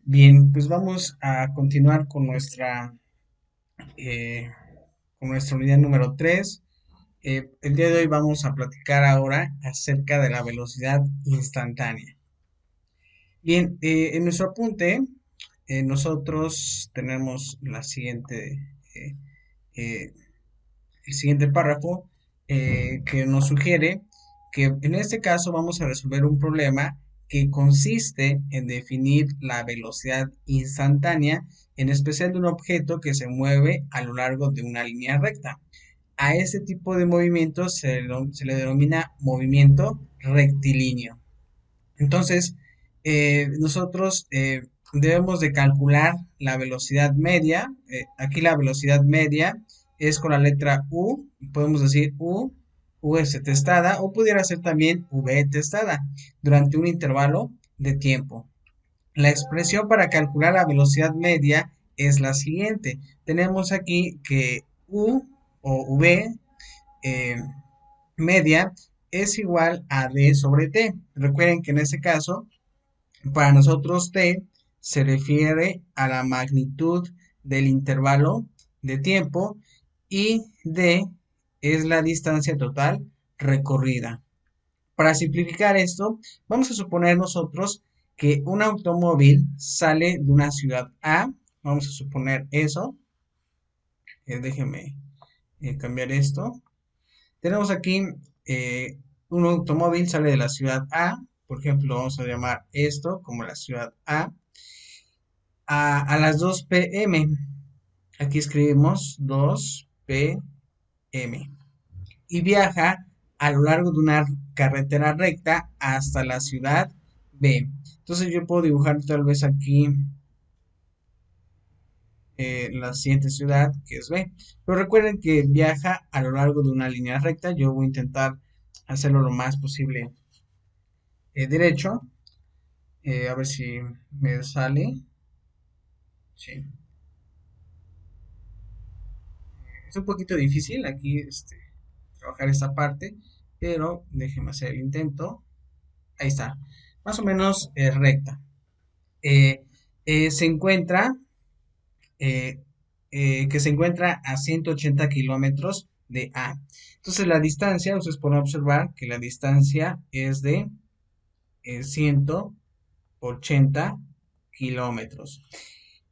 Bien, pues vamos a continuar eh, con nuestra unidad número 3. El día de hoy vamos a platicar ahora acerca de la velocidad instantánea. Bien, en nuestro apunte, nosotros tenemos eh, eh, el siguiente párrafo que nos sugiere que en este caso vamos a resolver un problema que consiste en definir la velocidad instantánea, en especial de un objeto que se mueve a lo largo de una línea recta. A este tipo de movimiento se le denomina movimiento rectilíneo. Entonces, nosotros debemos de calcular la velocidad media. Aquí la velocidad media es con la letra U. Podemos decir U es testada o pudiera ser también V testada durante un intervalo de tiempo. La expresión para calcular la velocidad media es la siguiente. Tenemos aquí que U o V eh, media es igual a D sobre T. Recuerden que en este caso para nosotros t se refiere a la magnitud del intervalo de tiempo y d es la distancia total recorrida. Para simplificar esto, vamos a suponer nosotros que un automóvil sale de una ciudad A. Vamos a suponer eso. Déjenme cambiar esto. Tenemos aquí un automóvil sale de la ciudad A. Por ejemplo, vamos a llamar esto como la ciudad A. A las 2 p.m. Aquí escribimos 2 p.m. Y viaja a lo largo de una carretera recta hasta la ciudad B. Entonces yo puedo dibujar tal vez aquí la siguiente ciudad que es B. Pero recuerden que viaja a lo largo de una línea recta. Yo voy a intentar hacerlo lo más posible derecho. A ver si me sale. Sí. Es un poquito difícil aquí trabajar esta parte, pero déjenme hacer el intento. Ahí está, más o menos recta. Eh, se encuentra eh, que se encuentra a 180 kilómetros de A. Entonces la distancia, ustedes pueden observar que la distancia es de 180 kilómetros.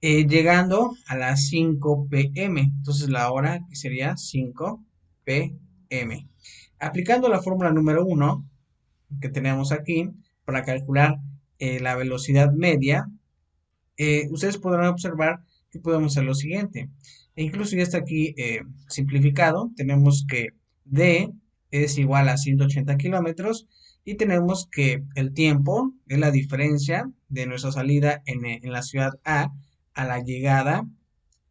Llegando a las 5 p.m. Entonces la hora que sería 5 p.m. Aplicando la fórmula número uno que tenemos aquí para calcular la velocidad media, ustedes podrán observar que podemos hacer lo siguiente. E incluso ya está aquí simplificado. Tenemos que D es igual a 180 kilómetros y tenemos que el tiempo es la diferencia de nuestra salida en la ciudad A la llegada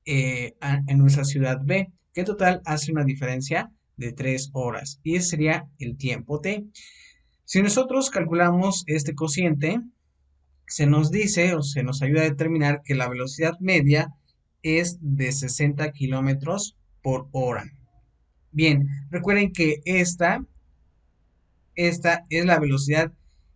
en nuestra ciudad B, que en total hace una diferencia de 3 horas. Y ese sería el tiempo T. Si nosotros calculamos este cociente, se nos dice o se nos ayuda a determinar que la velocidad media es de 60 kilómetros por hora. Bien, recuerden que esta es la velocidad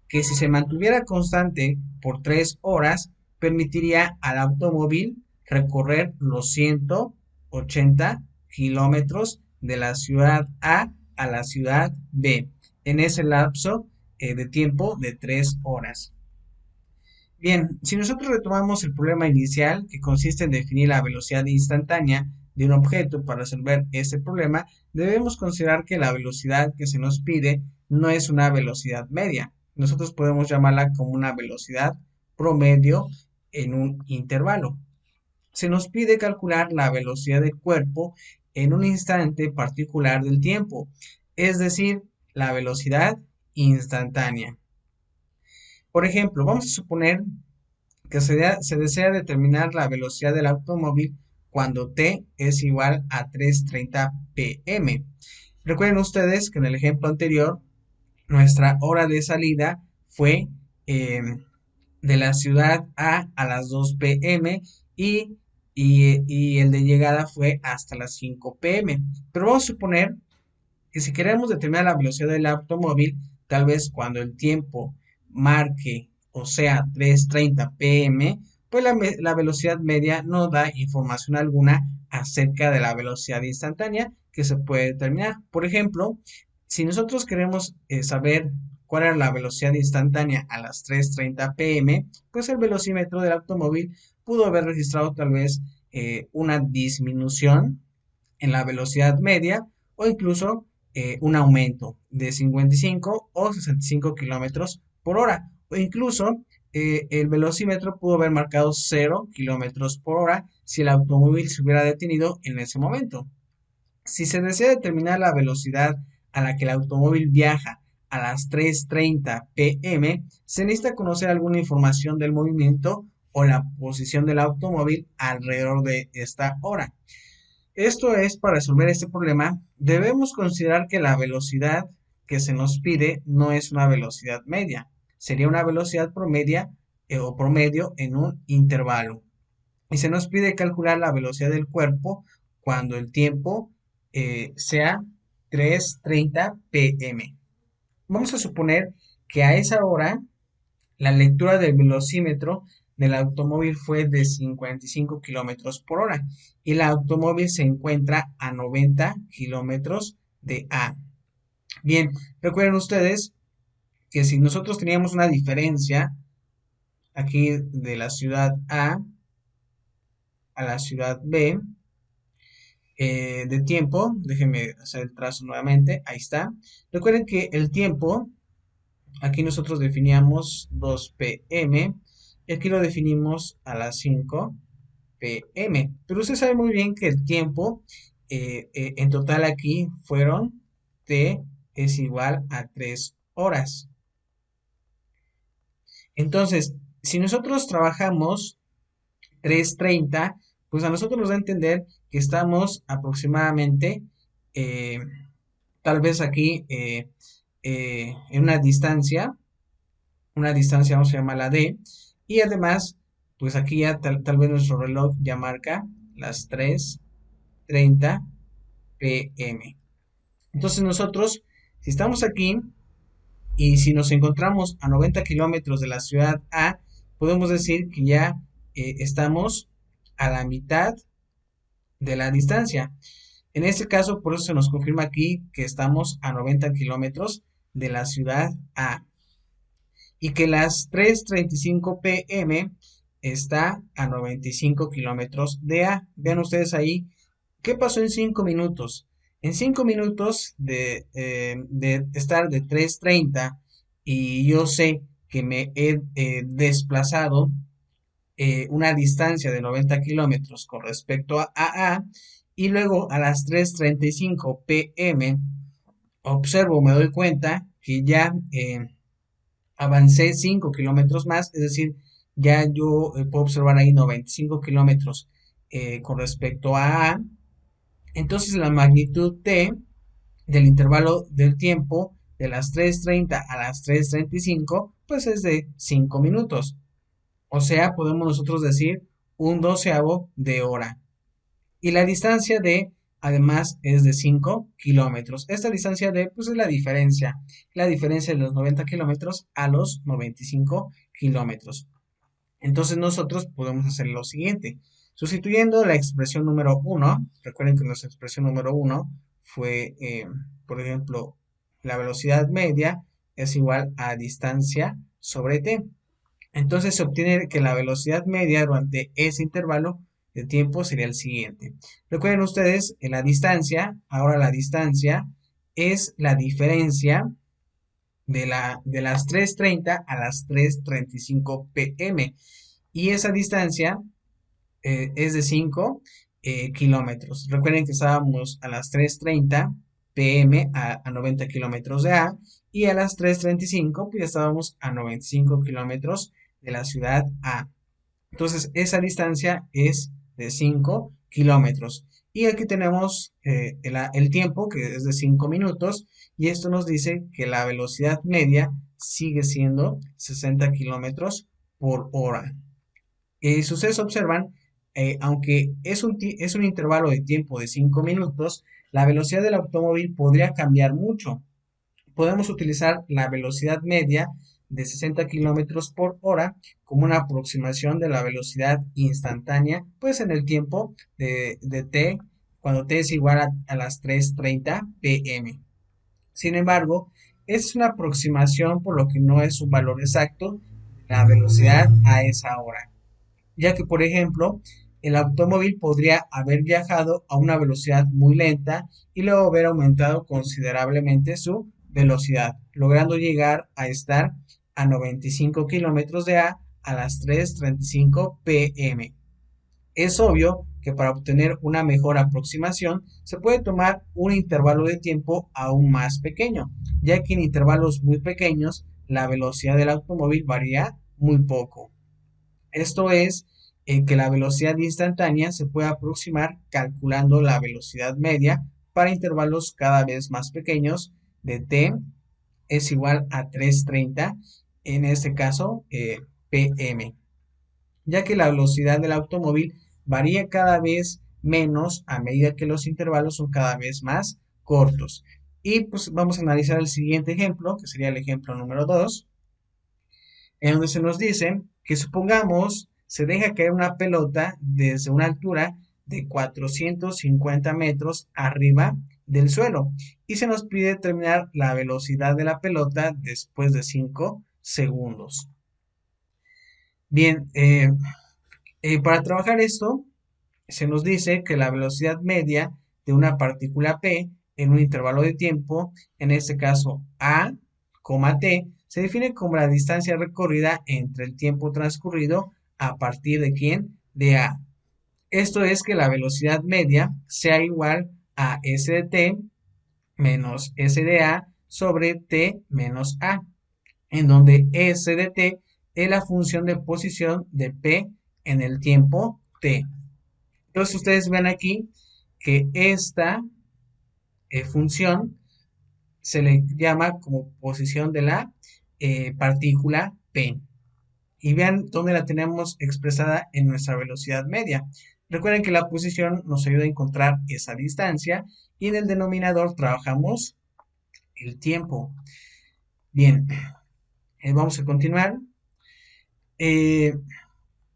que si se mantuviera constante por 3 horas, permitiría al automóvil recorrer los 180 kilómetros de la ciudad A la ciudad B en ese lapso de tiempo de 3 horas. Bien, si nosotros retomamos el problema inicial, que consiste en definir la velocidad instantánea de un objeto para resolver este problema, debemos considerar que la velocidad que se nos pide no es una velocidad media. Nosotros podemos llamarla como una velocidad promedio en un intervalo. Se nos pide calcular la velocidad del cuerpo en un instante particular del tiempo, es decir, la velocidad instantánea. Por ejemplo, vamos a suponer que se desea determinar la velocidad del automóvil cuando t es igual a 3:30 p.m. Recuerden ustedes que en el ejemplo anterior nuestra hora de salida fue eh, de la ciudad a las 2 p.m. y el de llegada fue hasta las 5 p.m. Pero vamos a suponer que si queremos determinar la velocidad del automóvil, tal vez cuando el tiempo marque, o sea, 3:30 p.m., pues la velocidad media no da información alguna acerca de la velocidad instantánea que se puede determinar. Por ejemplo, si nosotros queremos saber cuál era la velocidad instantánea a las 3:30 pm, pues el velocímetro del automóvil pudo haber registrado tal vez una disminución en la velocidad media o incluso un aumento de 55 o 65 kilómetros por hora. O incluso el velocímetro pudo haber marcado 0 kilómetros por hora si el automóvil se hubiera detenido en ese momento. Si se desea determinar la velocidad a la que el automóvil viaja a las 3:30 pm, se necesita conocer alguna información del movimiento o la posición del automóvil alrededor de esta hora. Esto es, para resolver este problema, debemos considerar que la velocidad que se nos pide no es una velocidad media, sería una velocidad promedia o promedio en un intervalo. Y se nos pide calcular la velocidad del cuerpo cuando el tiempo sea 3:30 pm. Vamos a suponer que a esa hora la lectura del velocímetro del automóvil fue de 55 kilómetros por hora y el automóvil se encuentra a 90 kilómetros de A. Bien, recuerden ustedes que si nosotros teníamos una diferencia aquí de la ciudad a la ciudad B de tiempo, déjenme hacer el trazo nuevamente, ahí está. Recuerden que el tiempo, aquí nosotros definíamos 2 pm y aquí lo definimos a las 5 pm. Pero usted sabe muy bien que el tiempo en total aquí fueron T es igual a 3 horas. Entonces, si nosotros trabajamos 3:30, pues a nosotros nos da a entender que estamos aproximadamente, eh, tal vez aquí, en una distancia vamos a llamarla D, y además, pues aquí ya tal vez nuestro reloj ya marca las 3:30 pm. Entonces nosotros, si estamos aquí y si nos encontramos a 90 kilómetros de la ciudad A, podemos decir que ya estamos a la mitad de la distancia. En este caso, por eso se nos confirma aquí que estamos a 90 kilómetros de la ciudad A y que las 3:35 pm está a 95 kilómetros de A. Vean ustedes ahí, ¿qué pasó en 5 minutos? En 5 minutos de estar de 3:30 y yo sé que me he desplazado una distancia de 90 kilómetros con respecto a AA y luego a las 3:35 pm observo, me doy cuenta que ya avancé 5 kilómetros más, es decir, ya yo puedo observar ahí 95 kilómetros con respecto a AA. Entonces la magnitud T del intervalo del tiempo de las 3:30 a las 3:35 pues es de 5 minutos. O sea, podemos nosotros decir un doceavo de hora. Y la distancia de, además, es de 5 kilómetros. Esta distancia de, pues es la diferencia de los 90 kilómetros a los 95 kilómetros. Entonces nosotros podemos hacer lo siguiente. Sustituyendo la expresión número 1, recuerden que nuestra expresión número 1 fue, por ejemplo, la velocidad media es igual a distancia sobre t. Entonces se obtiene que la velocidad media durante ese intervalo de tiempo sería el siguiente. Recuerden ustedes, en la distancia, ahora la distancia es la diferencia de las 3:30 a las 3:35 pm. Y esa distancia es de 5 kilómetros. Recuerden que estábamos a las 3:30 pm a 90 kilómetros de A y a las 3:35 pues ya estábamos a 95 kilómetros de la ciudad A. Entonces esa distancia es de 5 kilómetros. Y aquí tenemos el tiempo que es de 5 minutos y esto nos dice que la velocidad media sigue siendo 60 kilómetros por hora. Si ustedes observan, aunque es un intervalo de tiempo de 5 minutos, la velocidad del automóvil podría cambiar mucho. Podemos utilizar la velocidad media de 60 kilómetros por hora como una aproximación de la velocidad instantánea, pues en el tiempo de t, cuando t es igual a las 3:30 pm. Sin embargo, es una aproximación por lo que no es un valor exacto de la velocidad a esa hora, ya que, por ejemplo, el automóvil podría haber viajado a una velocidad muy lenta y luego haber aumentado considerablemente su velocidad, logrando llegar a estar a 95 kilómetros de a las 3:35 pm. Es obvio que para obtener una mejor aproximación se puede tomar un intervalo de tiempo aún más pequeño, ya que en intervalos muy pequeños la velocidad del automóvil varía muy poco. Esto es que la velocidad instantánea se puede aproximar calculando la velocidad media para intervalos cada vez más pequeños de t es igual a 3:30, en este caso pm, ya que la velocidad del automóvil varía cada vez menos a medida que los intervalos son cada vez más cortos. Y pues vamos a analizar el siguiente ejemplo, que sería el ejemplo número 2, en donde se nos dice que supongamos se deja caer una pelota desde una altura de 450 metros arriba del suelo y se nos pide determinar la velocidad de la pelota después de 5 segundos. Bien, para trabajar esto, se nos dice que la velocidad media de una partícula P en un intervalo de tiempo, en este caso A, t, se define como la distancia recorrida entre el tiempo transcurrido a partir de quién, de A. Esto es que la velocidad media sea igual a S de t menos S de A sobre t menos A, en donde S de t es la función de posición de P en el tiempo t. Entonces ustedes ven aquí que esta función se le llama como posición de la partícula P. Y vean dónde la tenemos expresada en nuestra velocidad media. Recuerden que la posición nos ayuda a encontrar esa distancia y en el denominador trabajamos el tiempo. Bien, vamos a continuar. Eh,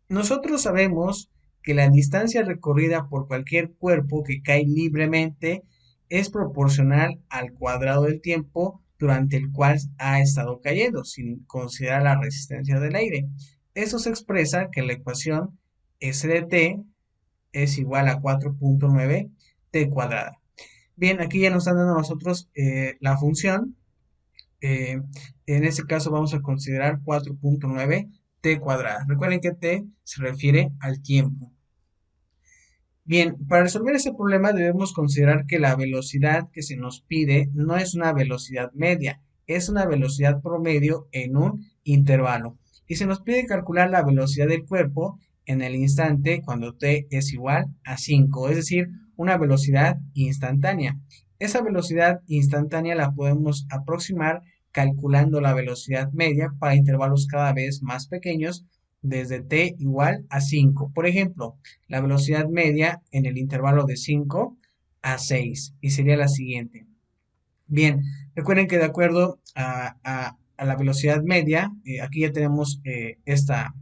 Nosotros sabemos que la distancia recorrida por cualquier cuerpo que cae libremente es proporcional al cuadrado del tiempo durante el cual ha estado cayendo, sin considerar la resistencia del aire. Eso se expresa que la ecuación S de t es igual a 4.9 t cuadrada. Bien, aquí ya nos están dando a nosotros la función. En este caso vamos a considerar 4.9 t cuadrada. Recuerden que t se refiere al tiempo. Bien, para resolver ese problema debemos considerar que la velocidad que se nos pide no es una velocidad media, es una velocidad promedio en un intervalo. Y se nos pide calcular la velocidad del cuerpo en el instante cuando t es igual a 5, es decir, una velocidad instantánea. Esa velocidad instantánea la podemos aproximar calculando la velocidad media para intervalos cada vez más pequeños desde t igual a 5. Por ejemplo, la velocidad media en el intervalo de 5 a 6 y sería la siguiente. Bien, recuerden que de acuerdo a la velocidad media, aquí ya tenemos esta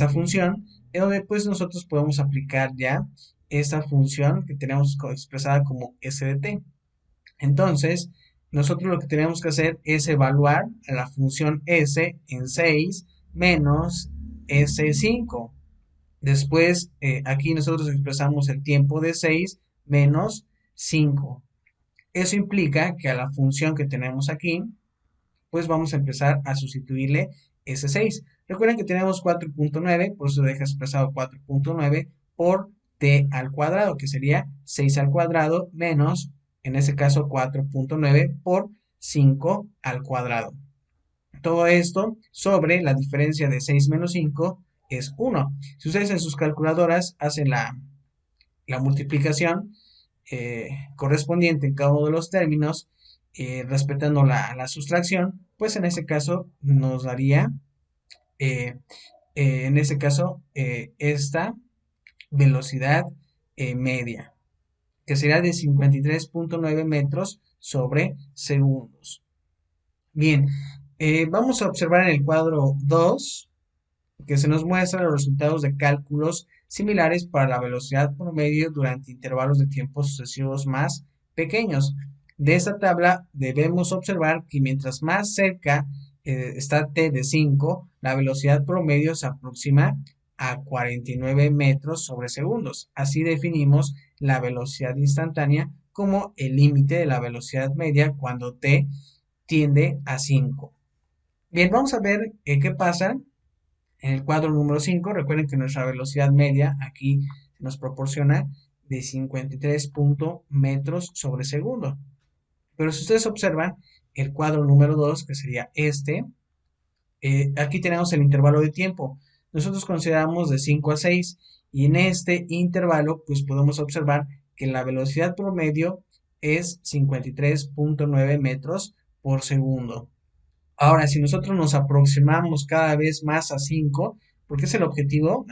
función, en donde pues nosotros podemos aplicar ya esta función que tenemos expresada como s de t. Entonces, nosotros lo que tenemos que hacer es evaluar a la función s en 6 menos s5. Después, aquí nosotros expresamos el tiempo de 6 menos 5. Eso implica que a la función que tenemos aquí, pues vamos a empezar a sustituirle ese 6. Recuerden que tenemos 4.9, por eso deja expresado 4.9 por t al cuadrado, que sería 6 al cuadrado menos, en este caso, 4.9 por 5 al cuadrado. Todo esto sobre la diferencia de 6 menos 5 es 1. Si ustedes en sus calculadoras hacen la multiplicación correspondiente en cada uno de los términos, respetando la sustracción, pues en ese caso nos daría, eh, en ese caso, esta velocidad media, que será de 53.9 metros sobre segundos. Bien, Vamos a observar en el cuadro 2 que se nos muestran los resultados de cálculos similares para la velocidad promedio durante intervalos de tiempo sucesivos más pequeños. De esta tabla debemos observar que mientras más cerca está t de 5, la velocidad promedio se aproxima a 49 metros sobre segundos. Así definimos la velocidad instantánea como el límite de la velocidad media cuando t tiende a 5. Bien, vamos a ver qué pasa en el cuadro número 5. Recuerden que nuestra velocidad media aquí nos proporciona de 53 metros sobre segundo. Pero si ustedes observan el cuadro número 2, que sería este, aquí tenemos el intervalo de tiempo. Nosotros consideramos de 5 a 6 y en este intervalo pues podemos observar que la velocidad promedio es 53,9 metros por segundo. Ahora, si nosotros nos aproximamos cada vez más a 5, porque es el objetivo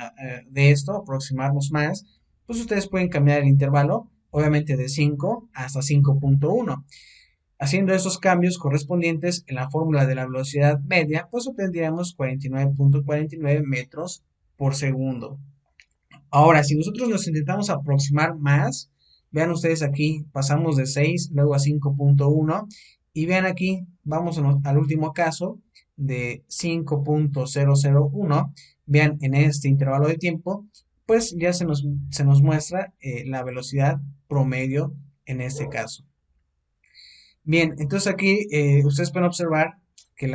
de esto, aproximarnos más, pues ustedes pueden cambiar el intervalo, obviamente de 5 hasta 5,1. Haciendo esos cambios correspondientes en la fórmula de la velocidad media, pues obtendríamos 49,49 metros por segundo. Ahora, si nosotros nos intentamos aproximar más, vean ustedes aquí, pasamos de 6, luego a 5,1 y vean aquí, vamos al último caso de 5,001. Vean en este intervalo de tiempo, pues ya se nos muestra la velocidad promedio en este caso. Bien, entonces aquí ustedes pueden observar que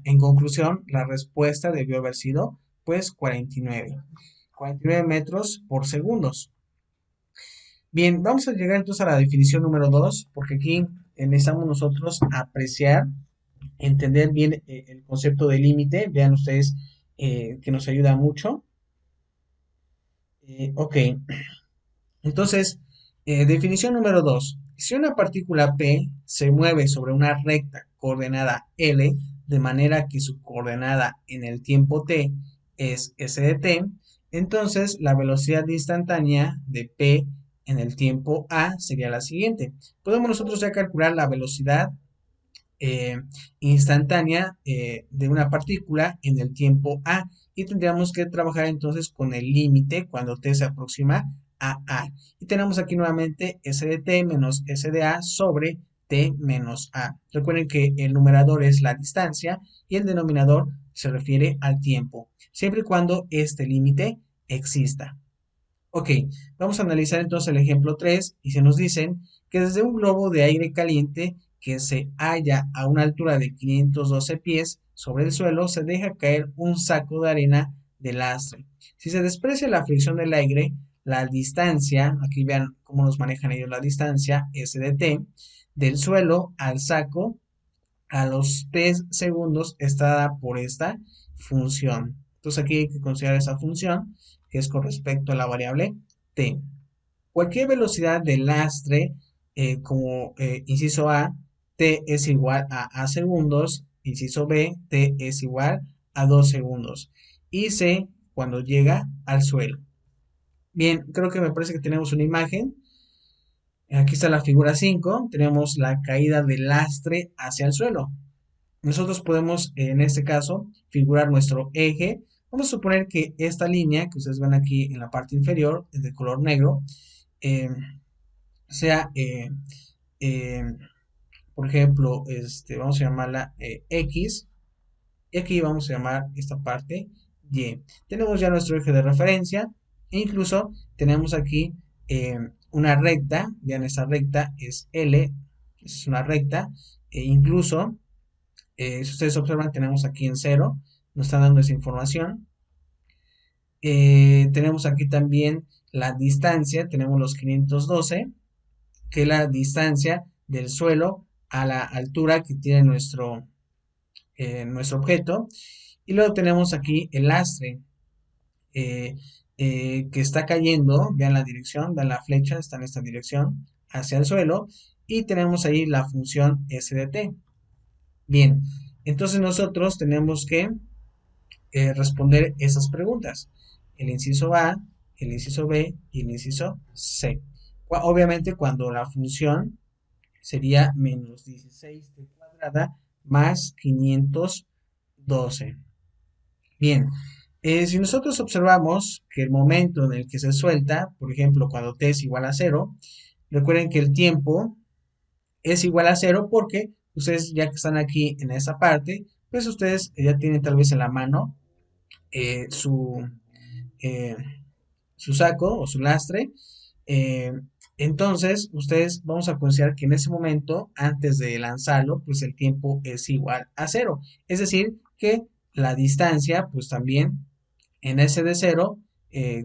en conclusión la respuesta debió haber sido pues 49 metros por segundos. Bien, vamos a llegar entonces a la definición número 2, porque aquí necesitamos nosotros apreciar, entender bien el concepto de límite. Vean ustedes que nos ayuda mucho. Ok, entonces, definición número 2. Si una partícula P se mueve sobre una recta coordenada L, de manera que su coordenada en el tiempo t es s de t, entonces la velocidad instantánea de P en el tiempo a sería la siguiente. Podemos nosotros ya calcular la velocidad eh, instantánea de una partícula en el tiempo a y tendríamos que trabajar entonces con el límite cuando t se aproxima a. Y tenemos aquí nuevamente s de t menos s de a sobre t menos a. Recuerden que el numerador es la distancia y el denominador se refiere al tiempo, siempre y cuando este límite exista. Ok, vamos a analizar entonces el ejemplo 3 y se nos dicen que desde un globo de aire caliente que se halla a una altura de 512 pies sobre el suelo se deja caer un saco de arena de lastre. Si se desprecia la fricción del aire, la distancia, aquí vean cómo nos manejan ellos la distancia, s de t, del suelo al saco a los 3 segundos está dada por esta función. Entonces aquí hay que considerar esa función que es con respecto a la variable t. Cualquier velocidad de lastre, como inciso A, t es igual a segundos, inciso B, t es igual a 2 segundos. Y C, cuando llega al suelo. Bien, creo que me parece que tenemos una imagen. Aquí está la figura 5. Tenemos la caída del lastre hacia el suelo. Nosotros podemos, en este caso, figurar nuestro eje. Vamos a suponer que esta línea que ustedes ven aquí en la parte inferior, de color negro, eh, sea, eh, por ejemplo, vamos a llamarla X, y aquí vamos a llamar esta parte Y. Tenemos ya nuestro eje de referencia, e incluso tenemos aquí una recta, vean esa recta es L, es una recta, e incluso si ustedes observan, tenemos aquí en cero, nos está dando esa información. Tenemos aquí también la distancia, tenemos los 512, que es la distancia del suelo a la altura que tiene nuestro objeto. Y luego tenemos aquí el lastre eh, que está cayendo, vean la dirección, vean la flecha, está en esta dirección, hacia el suelo. Y tenemos ahí la función s de t. Bien, entonces nosotros tenemos que responder esas preguntas. El inciso A, el inciso B y el inciso C. Obviamente cuando la función sería menos 16t cuadrada más 512. Bien, si nosotros observamos que el momento en el que se suelta, por ejemplo, cuando t es igual a cero, recuerden que el tiempo es igual a cero porque ustedes ya que están aquí en esa parte, pues ustedes ya tienen tal vez en la mano eh, su, eh, su saco o su lastre. eh, entonces, ustedes vamos a considerar que en ese momento, antes de lanzarlo, pues el tiempo es igual a cero. Es decir, que la distancia, pues también en ese de cero,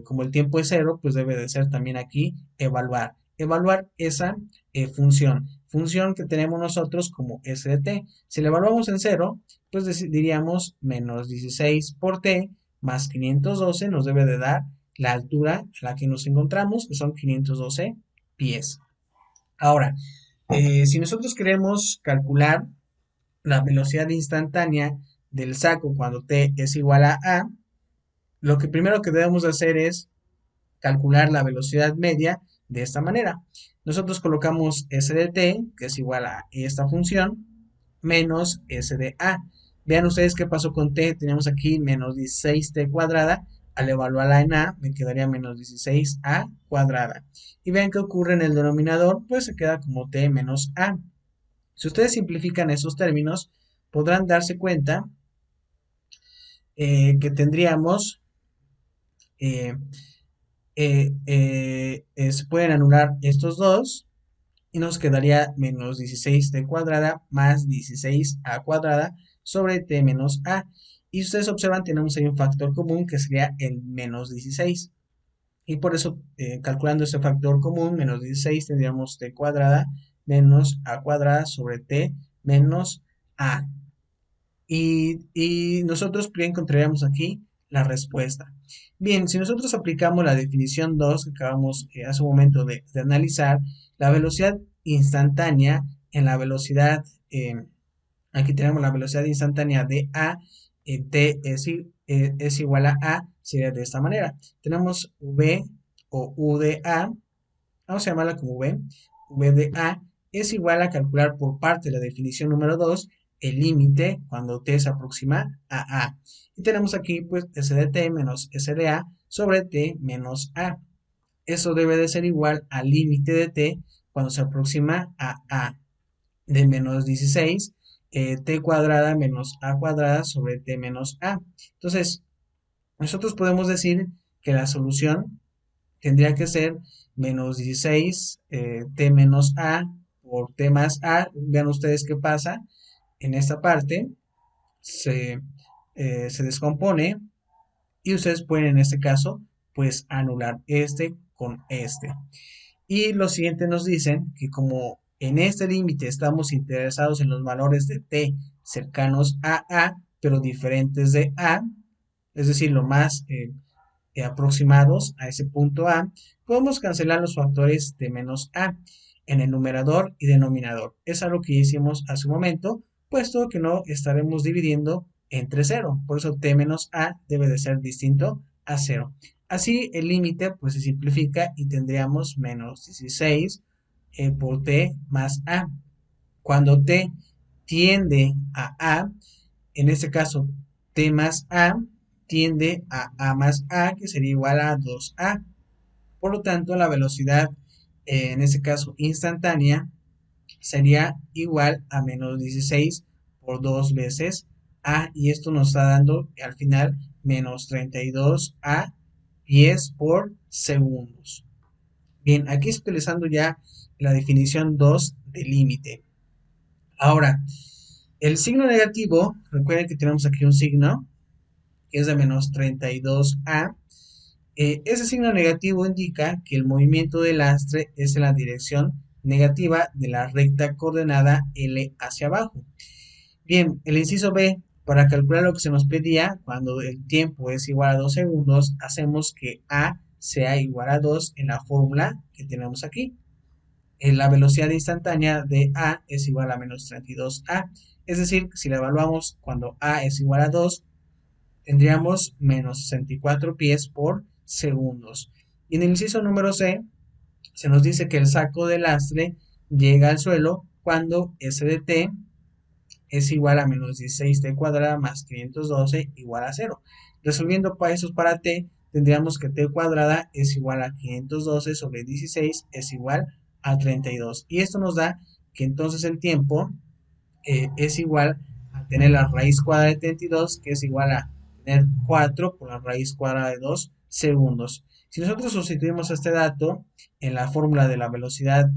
como el tiempo es cero, pues debe de ser también aquí evaluar. Evaluar esa función que tenemos nosotros como s de t. Si la evaluamos en cero, pues diríamos menos 16 por t más 512 nos debe de dar la altura a la que nos encontramos, que son 512 pies. Ahora, si nosotros queremos calcular la velocidad instantánea del saco cuando t es igual a, lo que primero que debemos hacer es calcular la velocidad media de esta manera. Nosotros colocamos s de t, que es igual a esta función, menos s de a. Vean ustedes qué pasó con t. Tenemos aquí menos 16t cuadrada. Al evaluarla en a, me quedaría menos 16a cuadrada. Y vean qué ocurre en el denominador, pues se queda como t menos a. Si ustedes simplifican esos términos, podrán darse cuenta que tendríamos eh, se pueden anular estos dos y nos quedaría menos 16t cuadrada más 16a cuadrada sobre t menos a. Y ustedes observan, tenemos ahí un factor común que sería el menos 16. Y por eso, calculando ese factor común, menos 16, tendríamos t cuadrada menos a cuadrada sobre t menos a. Y nosotros encontraríamos aquí la respuesta. Bien, si nosotros aplicamos la definición 2 que acabamos hace un momento de analizar, la velocidad instantánea en la velocidad, aquí tenemos la velocidad instantánea de A, T es igual a, sería de esta manera. Tenemos V o U de A, vamos a llamarla como V, V de A es igual a calcular por parte de la definición número 2 el límite cuando t se aproxima a A. Y tenemos aquí pues S de t menos S de A sobre t menos A. Eso debe de ser igual al límite de t cuando se aproxima a A de menos 16 t cuadrada menos a cuadrada sobre t menos a. Entonces, nosotros podemos decir que la solución tendría que ser menos 16 t menos a por t más a. Vean ustedes qué pasa. En esta parte se, se descompone y ustedes pueden en este caso pues anular este con este. Y lo siguiente nos dicen que como en este límite estamos interesados en los valores de t cercanos a, pero diferentes de a, es decir, lo más aproximados a ese punto A, podemos cancelar los factores de menos A en el numerador y denominador. Es algo que hicimos hace un momento, puesto que no estaremos dividiendo entre cero. Por eso T menos A debe de ser distinto a cero. Así el límite pues se simplifica y tendríamos menos 16 por T más A. Cuando T tiende a A, en este caso T más A tiende a A más A, que sería igual a 2A. Por lo tanto, la velocidad, en este caso instantánea, sería igual a menos 16 por 2 veces A, y esto nos está dando al final menos 32A pies por segundos. Bien, aquí estoy utilizando ya la definición 2 de límite. Ahora, el signo negativo, recuerden que tenemos aquí un signo que es de menos 32A. Ese signo negativo indica que el movimiento del lastre es en la dirección negativa de la recta coordenada L hacia abajo. Bien, el inciso B, para calcular lo que se nos pedía, cuando el tiempo es igual a 2 segundos, hacemos que A sea igual a 2 en la fórmula que tenemos aquí. La velocidad instantánea de A es igual a menos 32A. Es decir, si la evaluamos cuando A es igual a 2, tendríamos menos 64 pies por segundos. Y en el inciso número C, se nos dice que el saco de lastre llega al suelo cuando S de T es igual a menos 16t cuadrada más 512 igual a 0. Resolviendo esos para t, tendríamos que t cuadrada es igual a 512 sobre 16 es igual a 32. Y esto nos da que entonces el tiempo es igual a tener la raíz cuadrada de 32, que es igual a tener 4 por la raíz cuadrada de 2 segundos. Si nosotros sustituimos este dato en la fórmula de la velocidad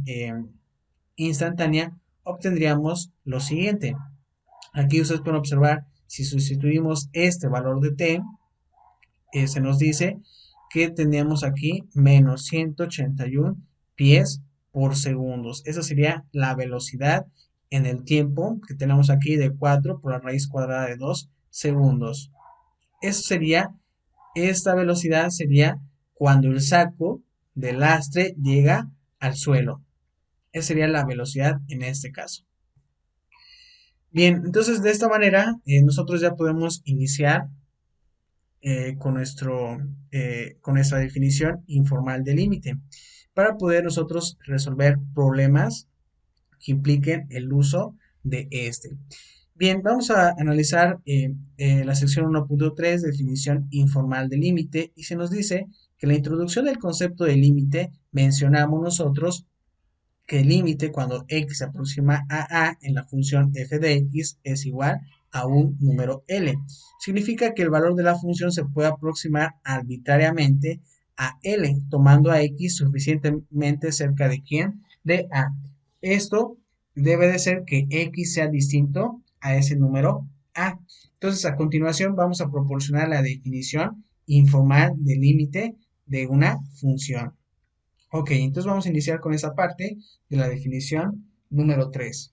instantánea, obtendríamos lo siguiente. Aquí ustedes pueden observar, si sustituimos este valor de t, se nos dice que tenemos aquí menos 181 pies por segundos. Esa sería la velocidad en el tiempo que tenemos aquí de 4 por la raíz cuadrada de 2 segundos. Eso sería, esta velocidad sería cuando el saco del lastre llega al suelo. Esa sería la velocidad en este caso. Bien, entonces de esta manera nosotros ya podemos iniciar con nuestra definición informal de límite para poder nosotros resolver problemas que impliquen el uso de este. Bien, vamos a analizar la sección 1.3, definición informal de límite, y se nos dice que la introducción del concepto de límite mencionamos nosotros que el límite cuando x se aproxima a en la función f de x es igual a un número L. Significa que el valor de la función se puede aproximar arbitrariamente a L, tomando a x suficientemente cerca de ¿quién? De a. Esto debe de ser que x sea distinto a ese número a. Entonces, a continuación vamos a proporcionar la definición informal de límite de una función. Ok, entonces vamos a iniciar con esa parte de la definición número 3.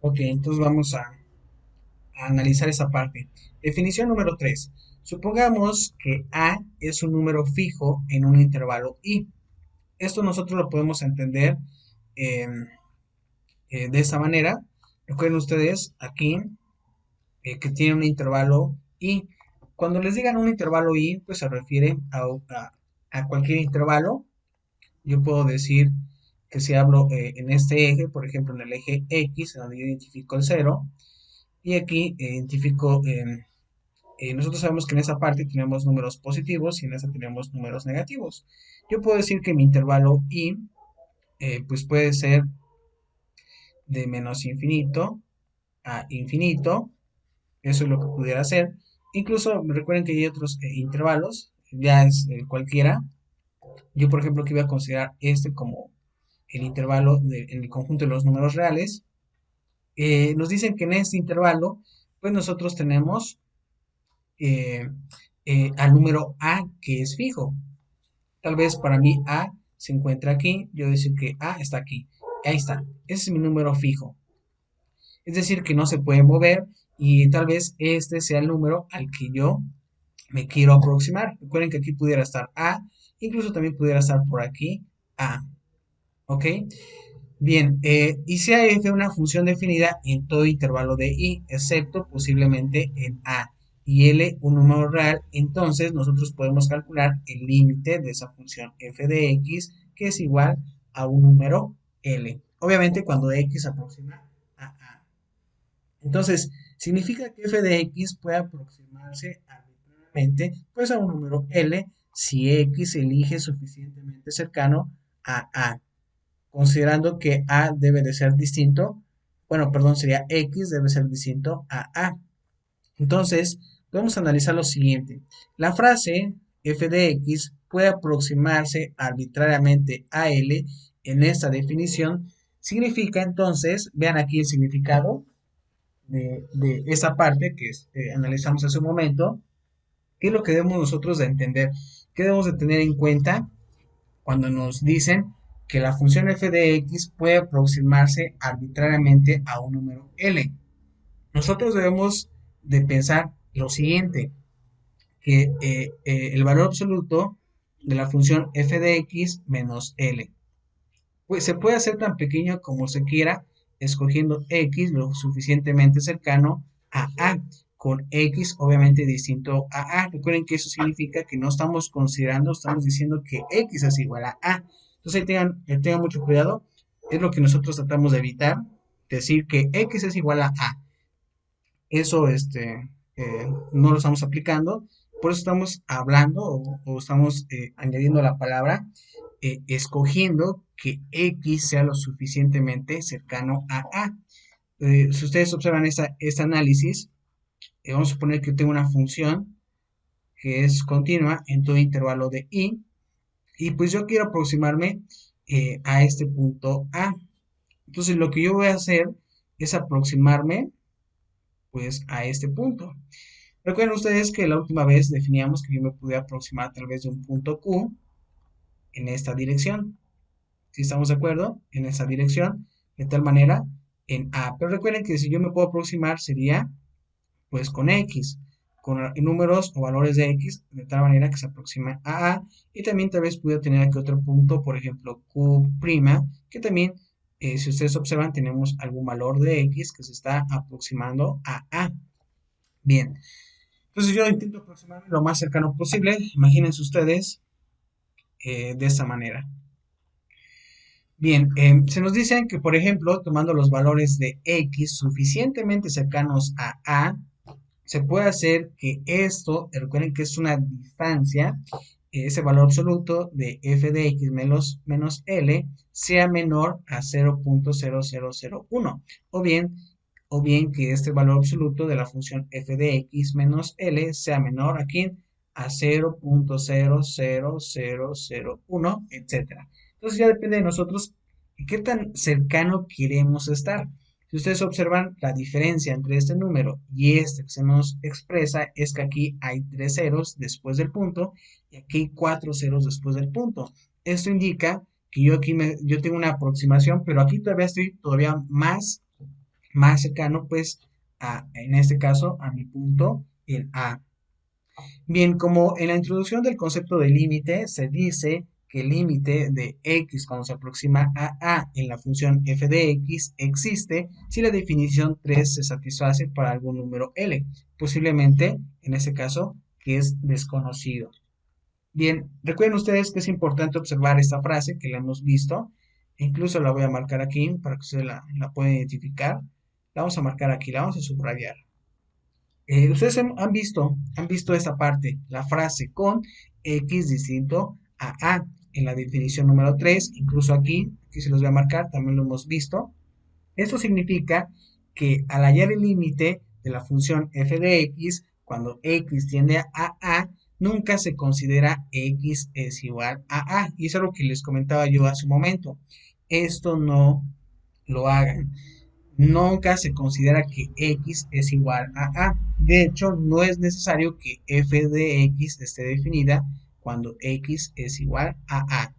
Ok, entonces vamos a analizar esa parte. Definición número 3. Supongamos que A es un número fijo en un intervalo I. Esto nosotros lo podemos entender eh, de esta manera. Recuerden ustedes aquí que tiene un intervalo I. Cuando les digan un intervalo I, pues se refiere a cualquier intervalo. Yo puedo decir que si hablo en este eje, por ejemplo en el eje X, donde yo identifico el 0, y aquí identifico, nosotros sabemos que en esa parte tenemos números positivos y en esa tenemos números negativos. Yo puedo decir que mi intervalo I, pues puede ser de menos infinito a infinito, eso es lo que pudiera hacer. Incluso recuerden que hay otros intervalos, ya es cualquiera. Yo, por ejemplo, aquí voy a considerar este como el intervalo en el conjunto de los números reales. Nos dicen que en este intervalo, pues nosotros tenemos eh, al número A que es fijo. Tal vez para mí A se encuentra aquí, yo decir que A está aquí. Ahí está, ese es mi número fijo. Es decir, que no se puede mover y tal vez este sea el número al que yo me quiero aproximar. Recuerden que aquí pudiera estar A, incluso también pudiera estar por aquí A. ¿Ok? Bien, y sea f una función definida en todo intervalo de i, excepto posiblemente en a, y l un número real, entonces nosotros podemos calcular el límite de esa función f de x, que es igual a un número l. Obviamente cuando x se aproxima a a. Entonces, significa que f de x puede aproximarse arbitrariamente pues a un número l si x se elige suficientemente cercano a a, considerando que A debe de ser distinto, bueno, perdón, sería X debe ser distinto a A. Entonces, podemos analizar lo siguiente. La frase f de x puede aproximarse arbitrariamente a L en esta definición. Significa entonces, vean aquí el significado de esa parte que analizamos hace un momento, qué es lo que debemos nosotros de entender, qué debemos de tener en cuenta cuando nos dicen que la función f de x puede aproximarse arbitrariamente a un número L. Nosotros debemos de pensar lo siguiente, que el valor absoluto de la función f de x menos L, pues se puede hacer tan pequeño como se quiera, escogiendo x lo suficientemente cercano a a, con X obviamente distinto a A. Recuerden que eso significa que no estamos considerando, estamos diciendo que X es igual a A. Entonces ahí tengan mucho cuidado, es lo que nosotros tratamos de evitar, decir que X es igual a A. Eso no lo estamos aplicando, por eso estamos hablando o estamos añadiendo la palabra escogiendo que X sea lo suficientemente cercano a A. Si ustedes observan este análisis, vamos a suponer que tengo una función que es continua en todo intervalo de y pues yo quiero aproximarme a este punto A. Entonces lo que yo voy a hacer es aproximarme pues a este punto. Recuerden ustedes que la última vez definíamos que yo me pude aproximar a través de un punto Q en esta dirección. Si estamos de acuerdo, en esa dirección, de tal manera en A. Pero recuerden que si yo me puedo aproximar sería pues con X, con números o valores de X, de tal manera que se aproxima a A. Y también tal vez pudiera tener aquí otro punto, por ejemplo Q', que también, si ustedes observan, tenemos algún valor de X que se está aproximando a A. Bien, entonces yo intento aproximarme lo más cercano posible. Imagínense ustedes de esta manera. Bien, se nos dice que, por ejemplo, tomando los valores de X suficientemente cercanos a A, se puede hacer que esto, recuerden que es una distancia, ese valor absoluto de f de x menos L sea menor a 0.0001, o bien que este valor absoluto de la función f de x menos L sea menor a ¿quién? A 0.00001, etc. Entonces ya depende de nosotros qué tan cercano queremos estar. Si ustedes observan la diferencia entre este número y este que se nos expresa es que aquí hay 3 ceros después del punto y aquí hay 4 ceros después del punto. Esto indica que yo tengo una aproximación, pero aquí todavía estoy más cercano pues en este caso a mi punto, el A. Bien, como en la introducción del concepto de límite se dice que el límite de x cuando se aproxima a en la función f de x existe si la definición 3 se satisface para algún número L, posiblemente en este caso que es desconocido. Bien, recuerden ustedes que es importante observar esta frase que la hemos visto, e incluso la voy a marcar aquí para que ustedes la puedan identificar. La vamos a marcar aquí, la vamos a subrayar. Ustedes han visto esta parte, la frase con X distinto a A en la definición número 3, incluso aquí se los voy a marcar, también lo hemos visto. Esto significa que al hallar el límite de la función f de x, cuando x tiende a A, nunca se considera x es igual a A. Y eso es lo que les comentaba yo hace un momento. Esto no lo hagan. Nunca se considera que x es igual a A. De hecho, no es necesario que f de x esté definida cuando x es igual a A.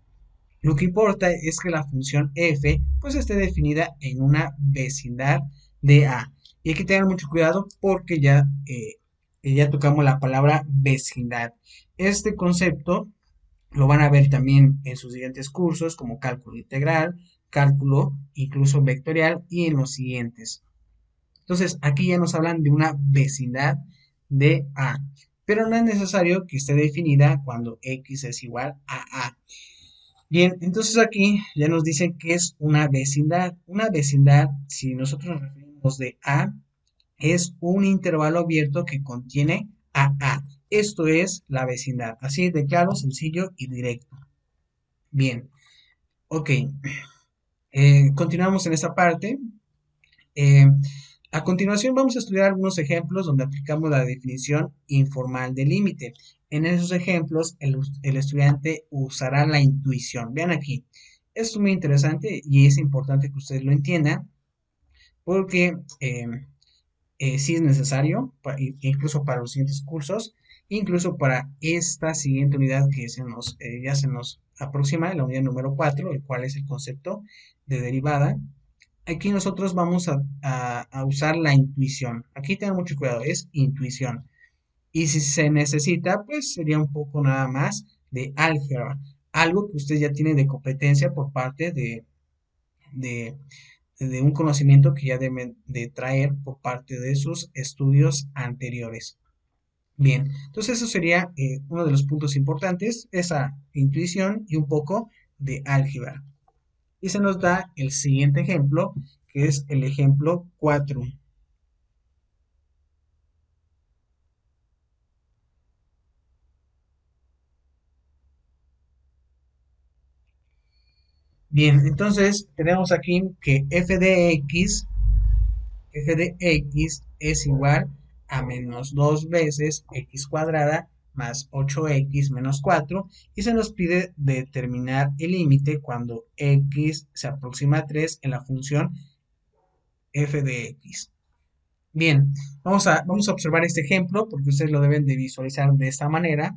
Lo que importa es que la función f pues esté definida en una vecindad de A. Y hay que tener mucho cuidado porque ya tocamos la palabra vecindad. Este concepto lo van a ver también en sus siguientes cursos como cálculo integral, cálculo incluso vectorial y en los siguientes. Entonces, aquí ya nos hablan de una vecindad de A, pero no es necesario que esté definida cuando x es igual a A. Bien, entonces aquí ya nos dicen que es una vecindad. Una vecindad, si nosotros nos referimos de A, es un intervalo abierto que contiene a. Esto es la vecindad. Así de claro, sencillo y directo. Bien, ok. Continuamos en esta parte. Eh, a continuación vamos a estudiar algunos ejemplos donde aplicamos la definición informal de límite. En esos ejemplos el estudiante usará la intuición. Vean aquí, esto es muy interesante y es importante que ustedes lo entiendan porque sí es necesario, incluso para los siguientes cursos, incluso para esta siguiente unidad que ya se nos aproxima, la unidad número 4, el cual es el concepto de derivada. Aquí nosotros vamos a usar la intuición. Aquí tengan mucho cuidado, es intuición. Y si se necesita, pues sería un poco nada más de álgebra. Algo que usted ya tiene de competencia por parte de de un conocimiento que ya deben de traer por parte de sus estudios anteriores. Bien, entonces eso sería uno de los puntos importantes, esa intuición y un poco de álgebra. Y se nos da el siguiente ejemplo, que es el ejemplo 4. Bien, entonces tenemos aquí que f de x es igual a menos 2 veces x cuadrada más 8x menos 4 y se nos pide determinar el límite cuando x se aproxima a 3 en la función f de x. Bien, vamos a observar este ejemplo porque ustedes lo deben de visualizar de esta manera,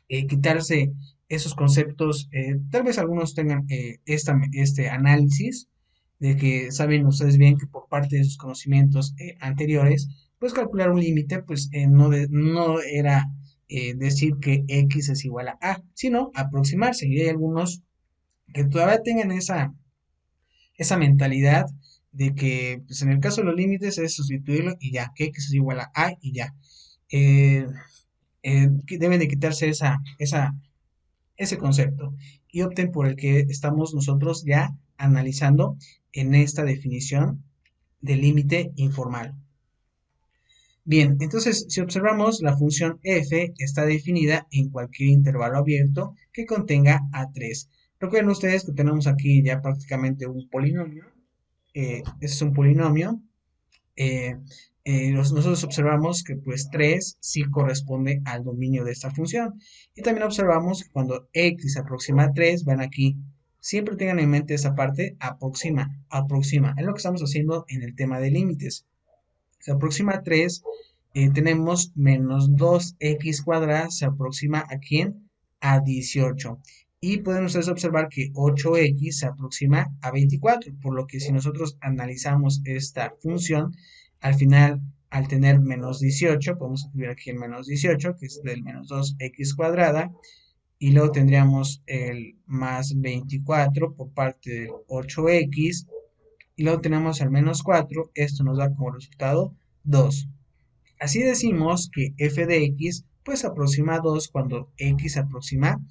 quitarse esos conceptos, tal vez algunos tengan este análisis de que saben ustedes bien que por parte de sus conocimientos anteriores, pues calcular un límite, pues no era decir que x es igual a, sino aproximarse. Y hay algunos que todavía tengan esa mentalidad de que, pues en el caso de los límites es sustituirlo y ya, que x es igual a y ya. Eh, que deben de quitarse ese concepto y opten por el que estamos nosotros ya analizando en esta definición de límite informal. Bien, entonces si observamos la función f está definida en cualquier intervalo abierto que contenga a3. Recuerden ustedes que tenemos aquí ya prácticamente un polinomio. Este es un polinomio. eh, nosotros observamos que pues 3 sí corresponde al dominio de esta función. Y también observamos que cuando x se aproxima a 3, van aquí, siempre tengan en mente esa parte, aproxima, aproxima. Es lo que estamos haciendo en el tema de límites. Se aproxima a 3, tenemos menos 2x cuadrada, se aproxima a ¿quién? A 18. Y pueden ustedes observar que 8x se aproxima a 24, por lo que si nosotros analizamos esta función, al final, al tener menos 18, podemos escribir aquí el menos 18, que es del menos 2x cuadrada, y luego tendríamos el más 24 por parte del 8x, y luego tenemos el menos 4, esto nos da como resultado 2. Así decimos que f de x pues aproxima a 2 cuando x se aproxima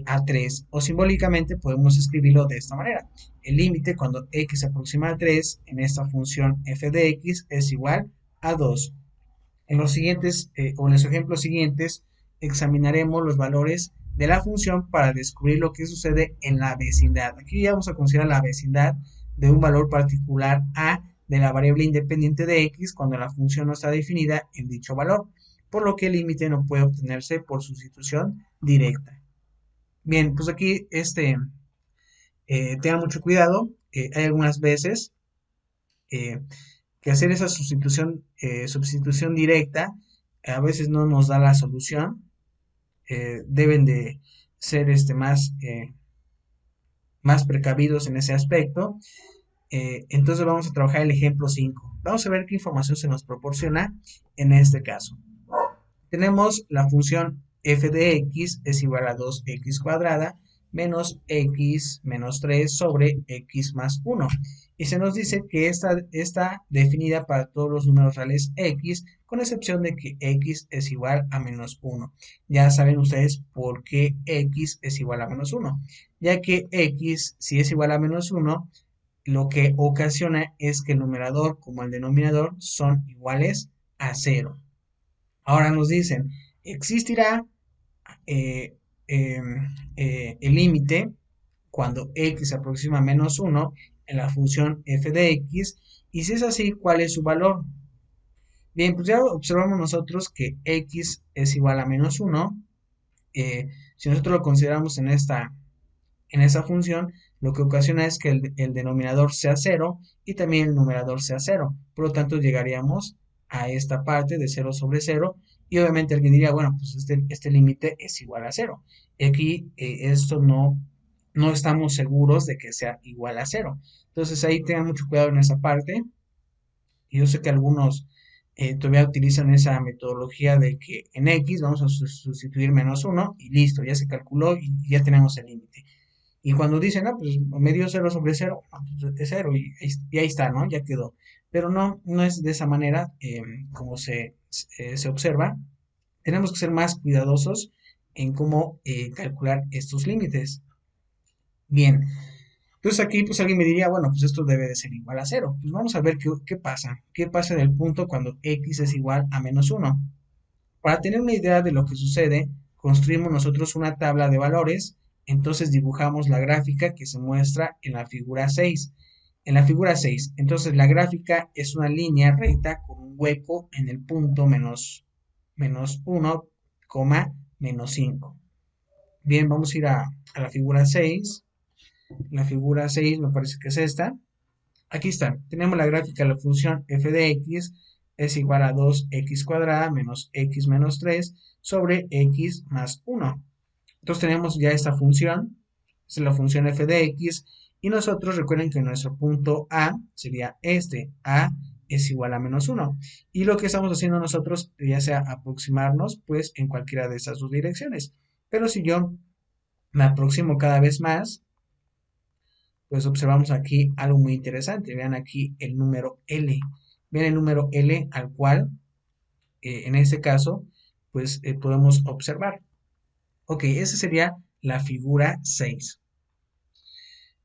a 3, o simbólicamente podemos escribirlo de esta manera. El límite cuando x se aproxima a 3 en esta función f de x es igual a 2. En los siguientes o en los ejemplos siguientes examinaremos los valores de la función para descubrir lo que sucede en la vecindad. Aquí ya vamos a considerar la vecindad de un valor particular a de la variable independiente de x cuando la función no está definida en dicho valor, por lo que el límite no puede obtenerse por sustitución directa. Bien, pues aquí tengan mucho cuidado. Hay algunas veces eh, que hacer esa sustitución directa a veces no nos da la solución. Deben de ser más precavidos en ese aspecto. Entonces vamos a trabajar el ejemplo 5. Vamos a ver qué información se nos proporciona en este caso. Tenemos la función f de x es igual a 2x cuadrada menos x menos 3 sobre x más 1. Y se nos dice que esta está definida para todos los números reales x, con excepción de que x es igual a menos 1. Ya saben ustedes por qué x es igual a menos 1, ya que x, si es igual a menos 1, lo que ocasiona es que el numerador como el denominador son iguales a 0. Ahora nos dicen, existirá eh, eh, el límite cuando x se aproxima a menos 1 en la función f de x, y si es así, ¿cuál es su valor? Bien, pues ya observamos nosotros que x es igual a menos 1. Si nosotros lo consideramos en esa función, lo que ocasiona es que el denominador sea 0 y también el numerador sea 0. Por lo tanto, llegaríamos a esta parte de 0 sobre 0 y obviamente alguien diría, bueno, pues este límite es igual a 0. Y aquí esto no estamos seguros de que sea igual a 0. Entonces ahí tengan mucho cuidado en esa parte. Y yo sé que algunos todavía utilizan esa metodología de que en x vamos a sustituir menos 1 y listo, ya se calculó y ya tenemos el límite. Y cuando dicen, no, pues me dio 0/0, pues es 0 y ahí está, ¿no? Ya quedó. Pero no, no es de esa manera como se observa. Tenemos que ser más cuidadosos en cómo calcular estos límites. Bien, entonces aquí pues alguien me diría, bueno, pues esto debe de ser igual a 0. Pues vamos a ver qué pasa. ¿Qué pasa en el punto cuando x es igual a -1? Para tener una idea de lo que sucede, construimos nosotros una tabla de valores, entonces dibujamos la gráfica que se muestra en la figura 6. En la figura 6, entonces la gráfica es una línea recta con un hueco en el punto menos 1, menos 5. Bien, vamos a ir a la figura 6. La figura 6 me parece que es esta. Aquí está, tenemos la gráfica de la función f de x es igual a 2x cuadrada menos x menos 3 sobre x más 1. Entonces tenemos ya esta función, esta es la función f de x, y nosotros recuerden que nuestro punto A sería este, A es igual a -1. Y lo que estamos haciendo nosotros, ya sea aproximarnos, pues en cualquiera de estas dos direcciones. Pero si yo me aproximo cada vez más, pues observamos aquí algo muy interesante. Vean aquí el número L. Vean el número L al cual, en este caso, pues podemos observar. Ok, esa sería la figura 6.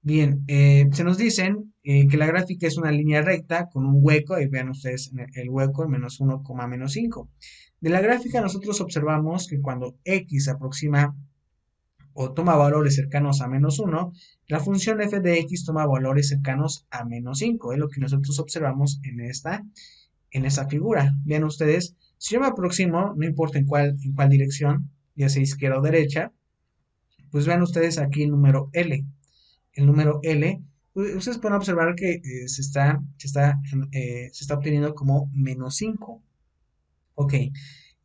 Bien, se nos dicen que la gráfica es una línea recta con un hueco, y vean ustedes el hueco, menos 1, menos 5. De la gráfica nosotros observamos que cuando x se aproxima o toma valores cercanos a -1, la función f de x toma valores cercanos a -5. Es lo que nosotros observamos en esta figura. Vean ustedes, si yo me aproximo, no importa en cuál dirección, ya sea izquierda o derecha, pues vean ustedes aquí el número L. El número L, ustedes pueden observar que se está obteniendo como -5. Ok,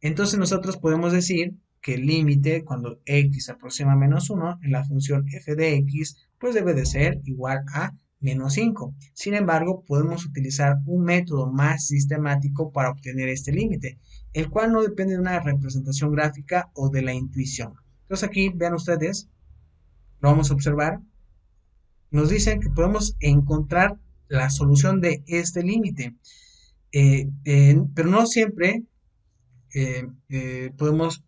entonces nosotros podemos decir que el límite cuando x se aproxima a -1 en la función f de x pues debe de ser igual a -5. Sin embargo, podemos utilizar un método más sistemático para obtener este límite, el cual no depende de una representación gráfica o de la intuición. Entonces aquí vean ustedes, lo vamos a observar, nos dicen que podemos encontrar la solución de este límite, pero no siempre podemos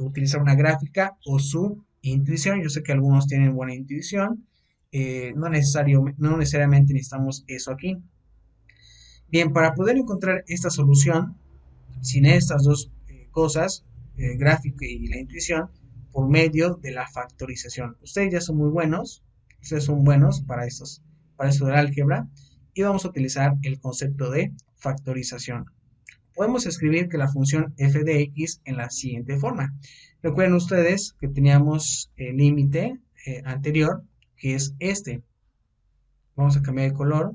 utilizar una gráfica o su intuición. Yo sé que algunos tienen buena intuición, no necesariamente necesitamos eso aquí. Bien, para poder encontrar esta solución, sin estas dos cosas, gráfica y la intuición, por medio de la factorización. Ustedes ya son muy buenos, ustedes son buenos para esto del álgebra, y vamos a utilizar el concepto de factorización. Podemos escribir que la función f de x en la siguiente forma. Recuerden ustedes que teníamos el límite anterior, que es este. Vamos a cambiar el color,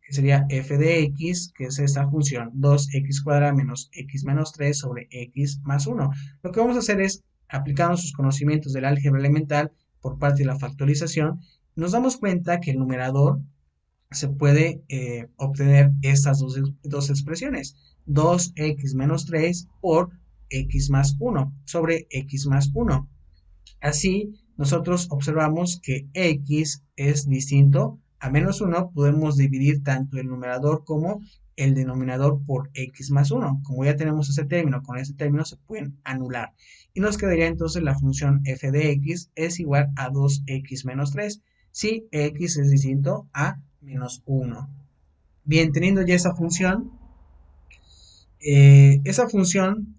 que sería f de x, que es esta función, 2x cuadrada menos x menos 3 sobre x más 1. Lo que vamos a hacer es, aplicando sus conocimientos del álgebra elemental por parte de la factorización, nos damos cuenta que el numerador se puede obtener estas dos expresiones, 2x menos 3 por x más 1 sobre x más 1. Así, nosotros observamos que x es distinto a -1, podemos dividir tanto el numerador como el denominador por x más 1. Como ya tenemos ese término, con ese término se pueden anular. Y nos quedaría entonces la función f de x es igual a 2x menos 3, si x es distinto a -1. Bien, teniendo ya esa función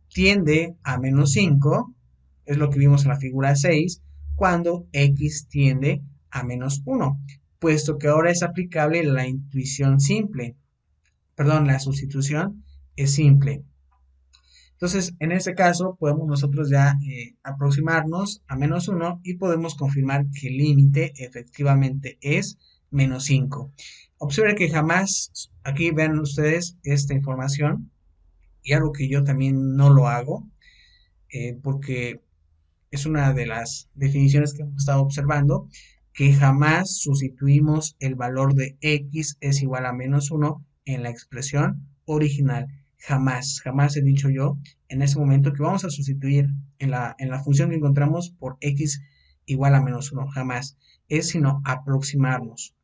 tiende a -5, es lo que vimos en la figura 6, cuando x tiende a -1, puesto que ahora es aplicable la intuición simple, perdón, la sustitución es simple. Entonces, en este caso, podemos nosotros ya aproximarnos a -1 y podemos confirmar que el límite efectivamente es -5. Observen que jamás, aquí vean ustedes esta información, y algo que yo también no lo hago, porque es una de las definiciones que hemos estado observando, que jamás sustituimos el valor de x es igual a -1 en la expresión original. Jamás, jamás he dicho yo en ese momento que vamos a sustituir en la función que encontramos por x igual a -1, jamás. Es sino aproximarnos.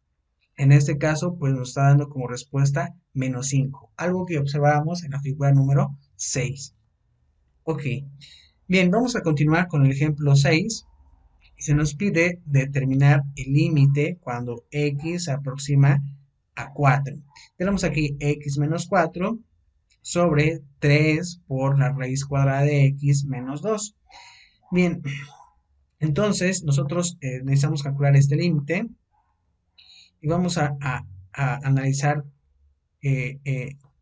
En este caso, pues nos está dando como respuesta -5, algo que observábamos en la figura número 6. Ok, bien, vamos a continuar con el ejemplo 6. Y se nos pide determinar el límite cuando x se aproxima a 4. Tenemos aquí x menos 4 sobre 3 por la raíz cuadrada de x menos 2. Bien, entonces nosotros necesitamos calcular este límite y vamos a analizar eh,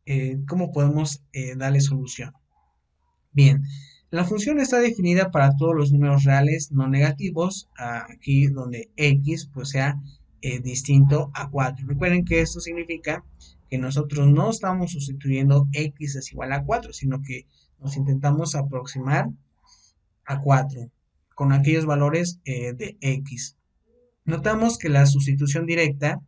eh, cómo podemos darle solución. Bien, la función está definida para todos los números reales no negativos, aquí donde x pues sea distinto a 4. Recuerden que esto significa que nosotros no estamos sustituyendo x es igual a 4, sino que nos intentamos aproximar a 4 con aquellos valores de x. Notamos que la sustitución directa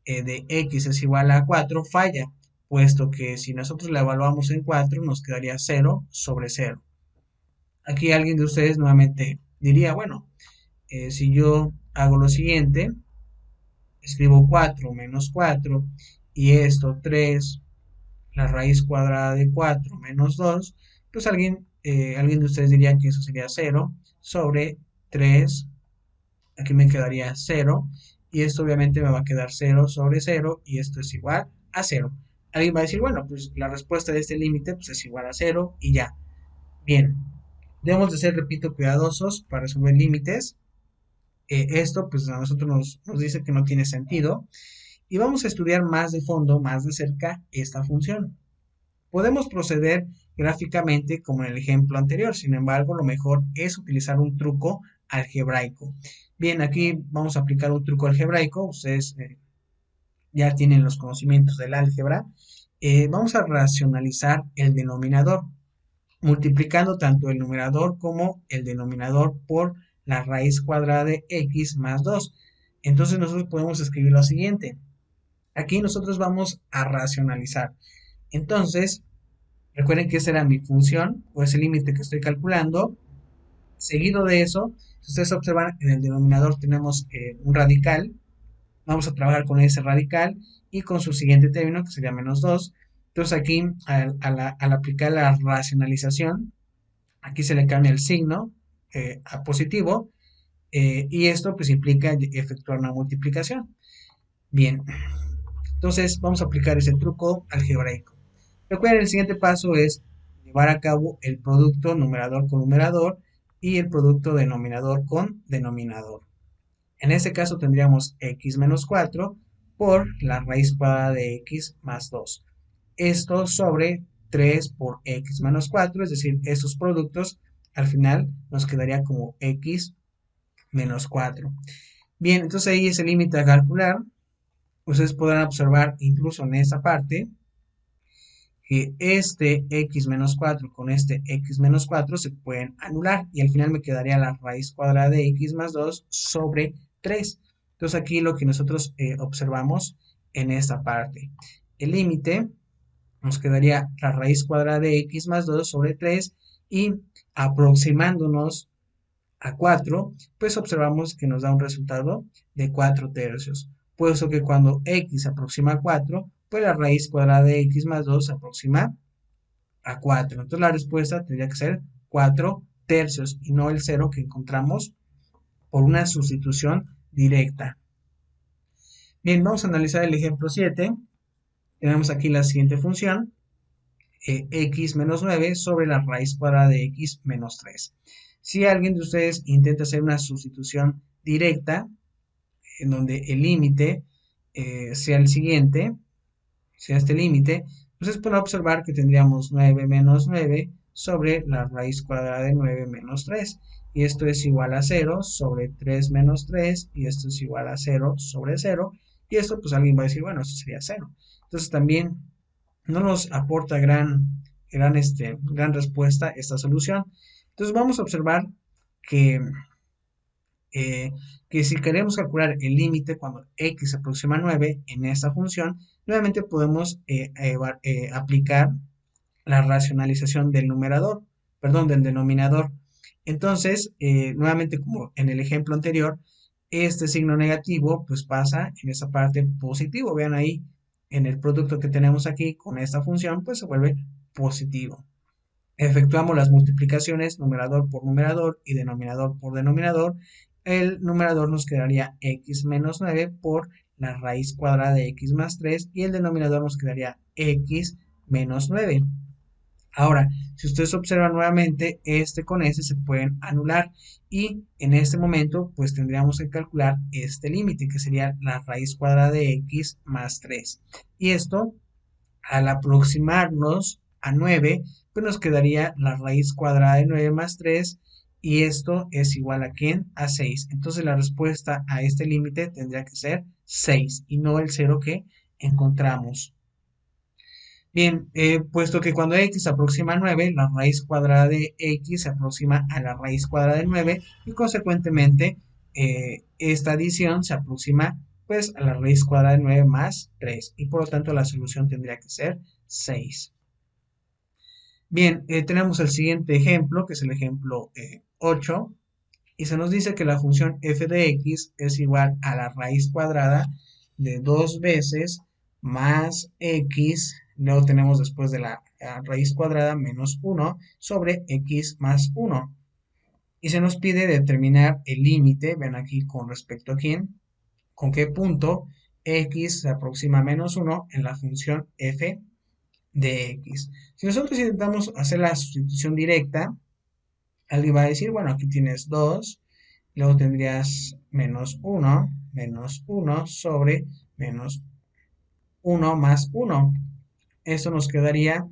de x es igual a 4 falla, puesto que si nosotros la evaluamos en 4 nos quedaría 0 sobre 0. Aquí alguien de ustedes nuevamente diría, bueno, si yo hago lo siguiente, escribo 4 menos 4 y esto 3, la raíz cuadrada de 4 menos 2, pues alguien de ustedes diría que eso sería 0 sobre 3, aquí me quedaría 0 y esto obviamente me va a quedar 0 sobre 0 y esto es igual a 0. Alguien va a decir, bueno, pues la respuesta de este límite pues es igual a 0 y ya. Bien, debemos de ser, repito, cuidadosos para resolver límites. Esto pues a nosotros nos dice que no tiene sentido y vamos a estudiar más de fondo, más de cerca esta función. Podemos proceder gráficamente como en el ejemplo anterior, sin embargo lo mejor es utilizar un truco algebraico. Bien, aquí vamos a aplicar un truco algebraico, ustedes ya tienen los conocimientos del álgebra. Vamos a racionalizar el denominador, multiplicando tanto el numerador como el denominador por la raíz cuadrada de x más 2. Entonces nosotros podemos escribir lo siguiente. Aquí nosotros vamos a racionalizar. Entonces, recuerden que esa era mi función, o ese límite que estoy calculando. Seguido de eso, si ustedes observan, en el denominador tenemos un radical. Vamos a trabajar con ese radical y con su siguiente término, que sería menos 2. Entonces aquí, al aplicar la racionalización, aquí se le cambia el signo a positivo y esto pues implica efectuar una multiplicación. Bien, entonces vamos a aplicar ese truco algebraico. Recuerden, el siguiente paso es llevar a cabo el producto numerador con numerador y el producto denominador con denominador. En este caso tendríamos x menos 4 por la raíz cuadrada de x más 2. Esto sobre 3 por x menos 4, es decir, estos productos al final nos quedaría como x menos 4. Bien, entonces ahí es el límite a calcular. Ustedes podrán observar incluso en esta parte que este x menos 4 con este x menos 4 se pueden anular y al final me quedaría la raíz cuadrada de x más 2 sobre 3. Entonces aquí lo que nosotros observamos en esta parte. El límite nos quedaría la raíz cuadrada de x más 2 sobre 3 y aproximándonos a 4, pues observamos que nos da un resultado de 4 tercios. Puesto que cuando x se aproxima a 4, pues la raíz cuadrada de x más 2 se aproxima a 4. Entonces la respuesta tendría que ser 4 tercios y no el 0 que encontramos por una sustitución directa. Bien, vamos a analizar el ejemplo 7. Tenemos aquí la siguiente función, x menos 9 sobre la raíz cuadrada de x menos 3. Si alguien de ustedes intenta hacer una sustitución directa, en donde el límite sea el siguiente, sea este límite, entonces pueden observar que tendríamos 9 menos 9 sobre la raíz cuadrada de 9 menos 3. Y esto es igual a 0 sobre 3 menos 3, y esto es igual a 0 sobre 0. Y esto pues alguien va a decir, bueno, esto sería 0. Entonces también no nos aporta gran respuesta esta solución. Entonces vamos a observar que, eh, que si queremos calcular el límite cuando x se aproxima a 9 en esta función, nuevamente podemos aplicar la racionalización del numerador, perdón, del denominador. Entonces, nuevamente como en el ejemplo anterior, este signo negativo pues pasa en esa parte positivo. Vean ahí, en el producto que tenemos aquí con esta función, pues se vuelve positivo. Efectuamos las multiplicaciones numerador por numerador y denominador por denominador. El numerador nos quedaría x menos 9 por la raíz cuadrada de x más 3 y el denominador nos quedaría x menos 9. Ahora, si ustedes observan nuevamente, este con este se pueden anular y en este momento pues tendríamos que calcular este límite que sería la raíz cuadrada de x más 3. Y esto, al aproximarnos a 9, pues nos quedaría la raíz cuadrada de 9 más 3 y esto es igual a ¿quién? A 6. Entonces la respuesta a este límite tendría que ser 6 y no el 0 que encontramos. Bien, puesto que cuando x se aproxima a 9, la raíz cuadrada de x se aproxima a la raíz cuadrada de 9 y consecuentemente esta adición se aproxima pues a la raíz cuadrada de 9 más 3 y por lo tanto la solución tendría que ser 6. Bien, tenemos el siguiente ejemplo que es el ejemplo 8 y se nos dice que la función f de x es igual a la raíz cuadrada de 2 veces más x, luego tenemos después de la raíz cuadrada menos 1 sobre x más 1. Y se nos pide determinar el límite, ven aquí con respecto a quién, con qué punto x se aproxima a menos 1 en la función f de x. Si nosotros intentamos hacer la sustitución directa, alguien va a decir, bueno, aquí tienes 2, luego tendrías menos 1 sobre menos 1 más 1. Esto nos quedaría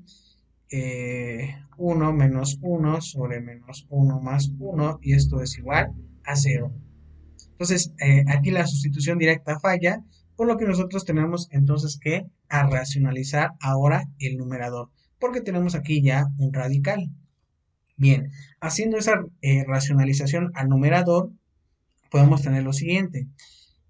1 menos 1 sobre menos 1 más 1 y esto es igual a 0. Entonces, aquí la sustitución directa falla, por lo que nosotros tenemos entonces que a racionalizar ahora el numerador, porque tenemos aquí ya un radical. Bien, haciendo esa racionalización al numerador, podemos tener lo siguiente.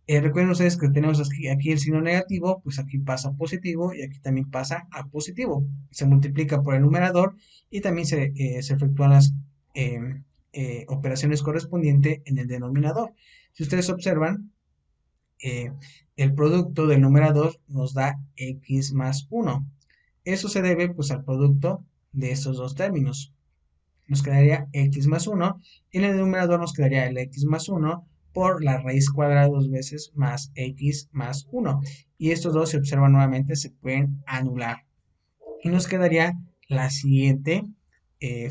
Recuerden ustedes que tenemos aquí el signo negativo, pues aquí pasa a positivo y aquí también pasa a positivo. Se multiplica por el numerador y también se efectúan las operaciones correspondientes en el denominador. Si ustedes observan, eh, el producto del numerador nos da x más 1. Eso se debe pues al producto de estos dos términos. Nos quedaría x más 1 y en el numerador nos quedaría el x más 1 por la raíz cuadrada dos veces más x más 1. Y estos dos, se observan nuevamente, se pueden anular. Y nos quedaría la siguiente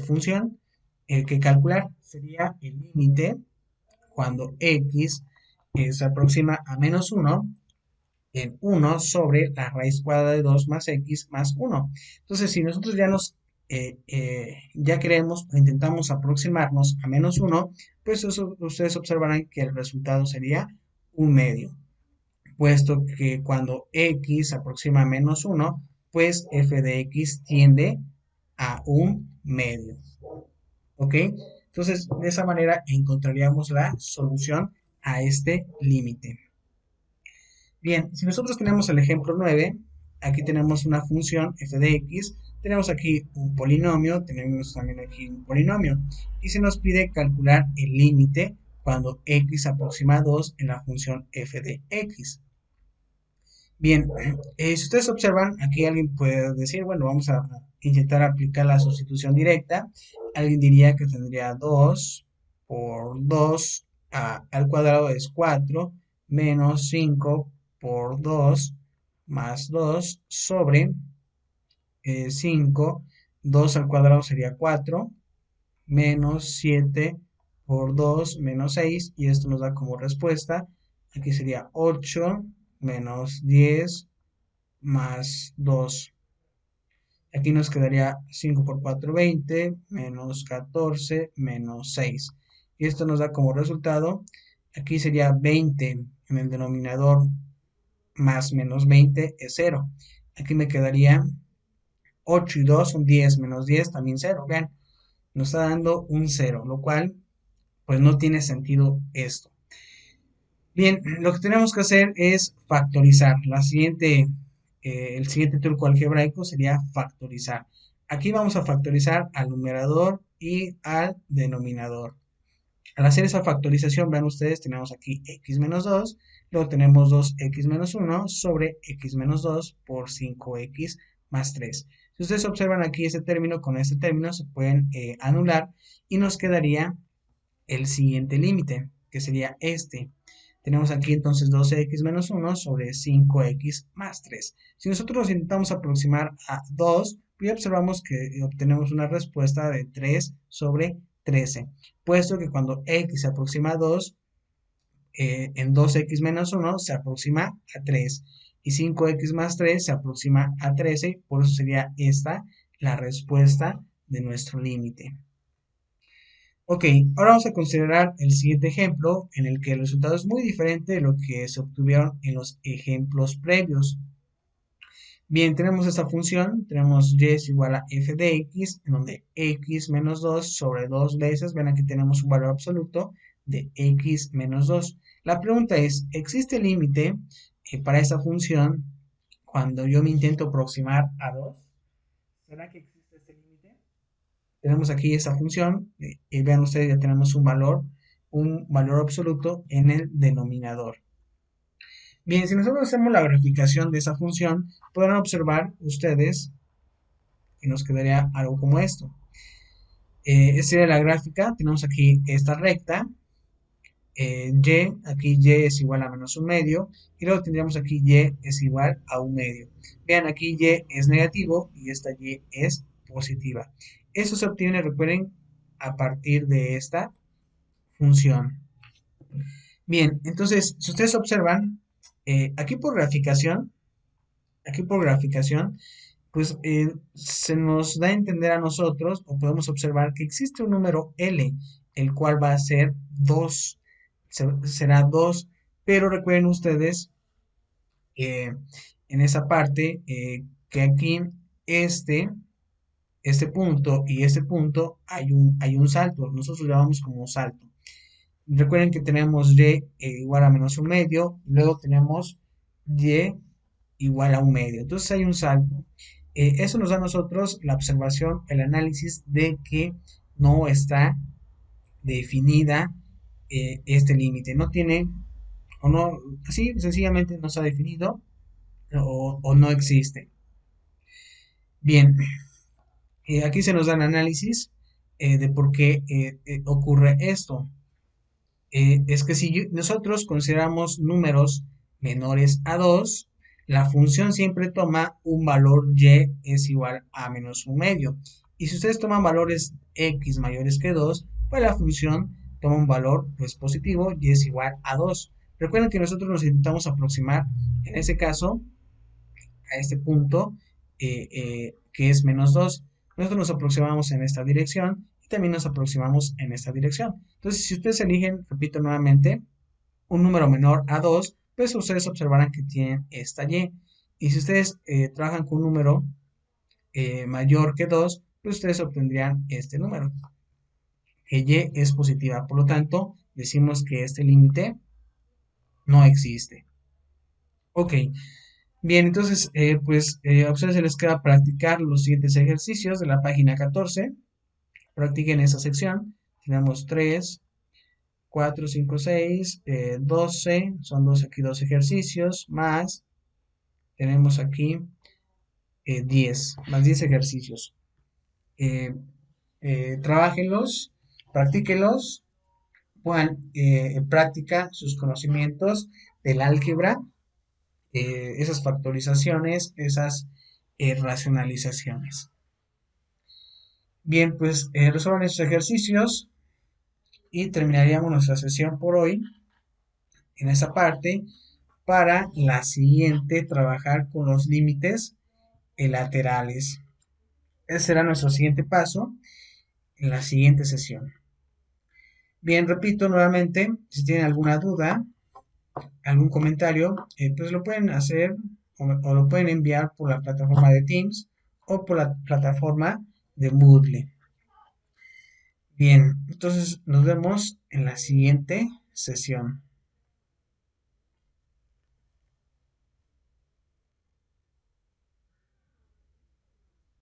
función, el que calcular sería el límite cuando x se aproxima a menos 1 en 1 sobre la raíz cuadrada de 2 más x más 1. Entonces, si nosotros ya queremos o intentamos aproximarnos a menos 1, pues ustedes observarán que el resultado sería un medio, puesto que cuando x se aproxima a menos 1, pues f de x tiende a un medio. ¿Ok? Entonces, de esa manera encontraríamos la solución a este límite. Bien, si nosotros tenemos el ejemplo 9, aquí tenemos una función f de x, tenemos aquí un polinomio, tenemos también aquí un polinomio, y se nos pide calcular el límite cuando x aproxima a 2 en la función f de x. Bien, si ustedes observan, aquí alguien puede decir, bueno, vamos a intentar aplicar la sustitución directa. Alguien diría que tendría 2 por 2 al cuadrado es 4, menos 5 por 2 más 2 sobre 5, 2 al cuadrado sería 4, menos 7 por 2 menos 6, y esto nos da como respuesta, aquí sería 8 menos 10 más 2. Aquí nos quedaría 5 por 4, 20, menos 14, menos 6. Y esto nos da como resultado, aquí sería 20 en el denominador más menos 20 es 0. Aquí me quedaría 8 y 2 son 10, menos 10 también 0. Vean, nos está dando un 0, lo cual pues no tiene sentido esto. Bien, lo que tenemos que hacer es factorizar. El siguiente truco algebraico sería factorizar. Aquí vamos a factorizar al numerador y al denominador. Al hacer esa factorización, vean ustedes, tenemos aquí x menos 2, luego tenemos 2x menos 1 sobre x menos 2 por 5x más 3. Si ustedes observan aquí este término con este término se pueden anular y nos quedaría el siguiente límite, que sería este. Tenemos aquí entonces 12x menos 1 sobre 5x más 3. Si nosotros intentamos aproximar a 2, pues ya observamos que obtenemos una respuesta de 3 sobre 13, puesto que cuando x se aproxima a 2, en 2x menos 1 se aproxima a 3 y 5x más 3 se aproxima a 13, por eso sería esta la respuesta de nuestro límite. Ok, ahora vamos a considerar el siguiente ejemplo en el que el resultado es muy diferente de lo que se obtuvieron en los ejemplos previos. Bien, tenemos esta función, tenemos y es igual a f de x, en donde x menos 2 sobre 2 veces, ven aquí tenemos un valor absoluto de x menos 2. La pregunta es, ¿existe límite para esta función cuando yo me intento aproximar a 2? ¿Será que existe este límite? Tenemos aquí esta función y vean ustedes ya tenemos un valor absoluto en el denominador. Bien, si nosotros hacemos la graficación de esa función, podrán observar ustedes que nos quedaría algo como esto. Esta sería la gráfica, tenemos aquí esta recta, y, aquí y es igual a menos un medio, y luego tendríamos aquí y es igual a un medio. Vean, aquí y es negativo y esta y es positiva. Eso se obtiene, recuerden, a partir de esta función. Bien, entonces, si ustedes observan, aquí por graficación, pues se nos da a entender a nosotros, o podemos observar que existe un número L, el cual va a ser 2, será 2, pero recuerden ustedes en esa parte que aquí este, este punto y este punto hay un salto, nosotros lo llamamos como salto. Recuerden que tenemos y igual a menos un medio, luego tenemos y igual a un medio. Entonces hay un salto. Eso nos da a nosotros la observación, el análisis de que no está definida este límite. No tiene, o no, así sencillamente no está definido o no existe. Bien, aquí se nos da el análisis de por qué ocurre esto. Es que si nosotros consideramos números menores a 2, la función siempre toma un valor y es igual a menos un medio. Y si ustedes toman valores x mayores que 2, pues la función toma un valor pues positivo y es igual a 2. Recuerden que nosotros nos intentamos aproximar, en ese caso, a este punto que es menos 2. Nosotros nos aproximamos en esta dirección y también nos aproximamos en esta dirección. Entonces, si ustedes eligen, repito nuevamente, un número menor a 2, pues ustedes observarán que tienen esta y. Y si ustedes trabajan con un número mayor que 2, pues ustedes obtendrían este número, que y es positiva. Por lo tanto, decimos que este límite no existe. Ok, bien, entonces, a ustedes se les queda practicar los siguientes ejercicios de la página 14. Practiquen esa sección. Tenemos 3, 4, 5, 6, 12. Son aquí dos ejercicios. Más, tenemos aquí 10, más 10 ejercicios. Trabájenlos, practíquenlos, pongan en práctica sus conocimientos del álgebra, esas factorizaciones, esas racionalizaciones. Bien, pues resuelvan estos ejercicios y terminaríamos nuestra sesión por hoy en esa parte. Para la siguiente, trabajar con los límites laterales. Ese será nuestro siguiente paso en la siguiente sesión. Bien, repito nuevamente, si tienen alguna duda, algún comentario, pues lo pueden hacer o lo pueden enviar por la plataforma de Teams o por la plataforma de Moodle. Bien, entonces nos vemos en la siguiente sesión.